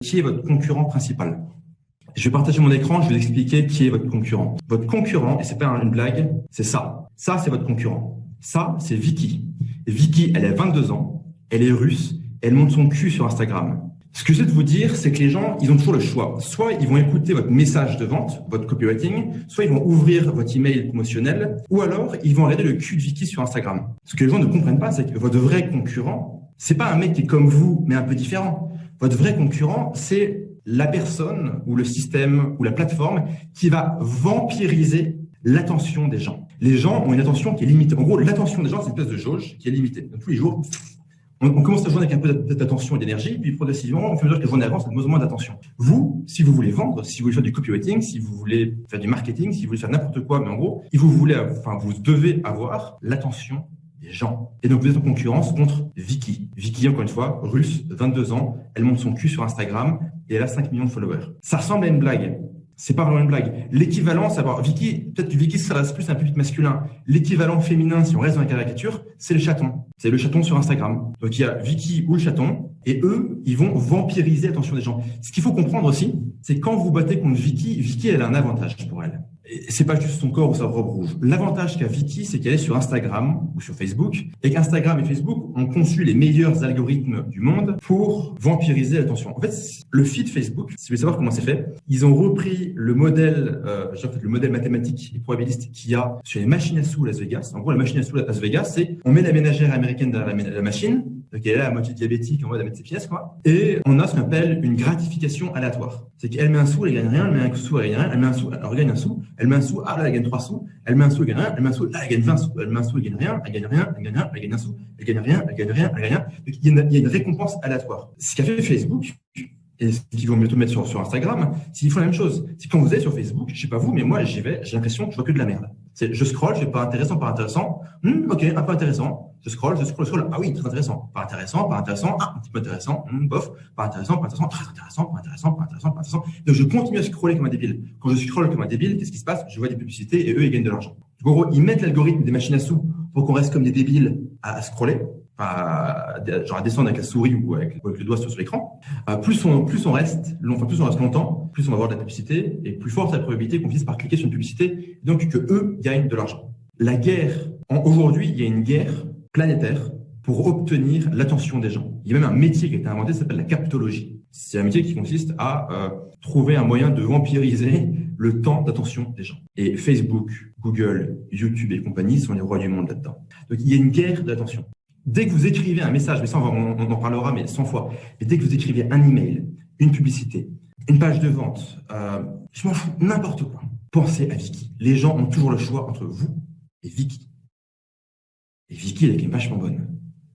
Qui est votre concurrent principal? Je vais partager mon écran, je vais vous expliquer qui est votre concurrent. Votre concurrent, et c'est pas une blague, c'est ça. Ça, c'est votre concurrent. Ça, c'est Vicky. Et Vicky, elle a 22 ans, elle est russe, elle monte son cul sur Instagram. Ce que je vais vous dire, c'est que les gens, ils ont toujours le choix. Soit ils vont écouter votre message de vente, votre copywriting, soit ils vont ouvrir votre email promotionnel, ou alors ils vont regarder le cul de Vicky sur Instagram. Ce que les gens ne comprennent pas, c'est que votre vrai concurrent, c'est pas un mec qui est comme vous, mais un peu différent. Votre vrai concurrent, c'est la personne ou le système ou la plateforme qui va vampiriser l'attention des gens. Les gens ont une attention qui est limitée. En gros, l'attention des gens, c'est une espèce de jauge qui est limitée. Donc, tous les jours, on commence la journée avec un peu d'attention et d'énergie, puis progressivement, au fur et à mesure que la journée avance, on a de moins en moins d'attention. Vous, si vous voulez vendre, si vous voulez faire du copywriting, si vous voulez faire du marketing, si vous voulez faire n'importe quoi, mais en gros, vous devez avoir l'attention des gens. Et donc, vous êtes en concurrence contre Vicky. Vicky, encore une fois, russe, 22 ans, elle monte son cul sur Instagram et elle a 5 millions de followers. Ça ressemble à une blague. C'est pas vraiment une blague. L'équivalent, c'est avoir Vicky, peut-être que Vicky serait plus un public masculin. L'équivalent féminin, si on reste dans la caricature, c'est le chaton. C'est le chaton sur Instagram. Donc, il y a Vicky ou le chaton et eux, ils vont vampiriser l'attention des gens. Ce qu'il faut comprendre aussi, c'est quand vous battez contre Vicky, Vicky, elle a un avantage pour elle. C'est pas juste son corps ou sa robe rouge. L'avantage qu'a Vicky, c'est qu'elle est sur Instagram ou sur Facebook et qu'Instagram et Facebook ont conçu les meilleurs algorithmes du monde pour vampiriser l'attention. En fait, le feed Facebook, si vous voulez savoir comment c'est fait, ils ont repris le modèle, le modèle mathématique et probabiliste qu'il y a sur les machines à sous à Las Vegas. En gros, la machine à sous à Las Vegas, c'est on met la ménagère américaine derrière la machine, donc elle est là à moitié diabétique en mode à mettre ses pièces, quoi. Et on a ce qu'on appelle une gratification aléatoire. C'est qu'elle met un sou, elle gagne rien, elle met un sou, elle gagne rien, elle met un sou, elle regagne un sou, elle met un sou, ah là, elle gagne 3 sous, elle met un sou, elle gagne rien, elle met un sou, là, elle gagne 20 sous, elle met un sou, elle gagne rien, elle gagne rien, elle gagne rien, elle gagne un sou, elle gagne rien, elle gagne rien, elle gagne rien. Donc, il y a une récompense aléatoire. Ce qu'a fait Facebook, et ce qu'ils vont bientôt mettre sur Instagram, c'est qu'ils font la même chose. C'est quand vous allez sur Facebook, je sais pas vous, mais moi, j'y vais, j'ai l'impression que je vois que de la merde. Je scrolle, je fais pas intéressant, ok, un peu intéressant. Je scrolle, ah oui, très intéressant. Pas intéressant, ah, un petit peu intéressant, bof, pas intéressant, très intéressant, pas intéressant. Donc, je continue à scroller comme un débile. Quand je scrolle comme un débile, qu'est-ce qui se passe? Je vois des publicités et eux, ils gagnent de l'argent. Donc, en gros, ils mettent l'algorithme des machines à sous pour qu'on reste comme des débiles à scroller. Genre à descendre avec la souris ou avec le doigt sur l'écran, plus on reste longtemps, plus on va avoir de la publicité et plus forte est la probabilité qu'on finisse par cliquer sur une publicité, donc que eux gagnent de l'argent. La guerre, aujourd'hui, il y a une guerre planétaire pour obtenir l'attention des gens. Il y a même un métier qui a été inventé, ça s'appelle la captologie. C'est un métier qui consiste à trouver un moyen de vampiriser le temps d'attention des gens. Et Facebook, Google, YouTube et compagnie sont les rois du monde là-dedans. Donc il y a une guerre de l'attention. Dès que vous écrivez un message, mais ça on en parlera mais 100 fois, mais dès que vous écrivez un email, une publicité, une page de vente, je m'en fous, n'importe quoi, pensez à Vicky. Les gens ont toujours le choix entre vous et Vicky. Et Vicky, elle est quand même vachement bonne.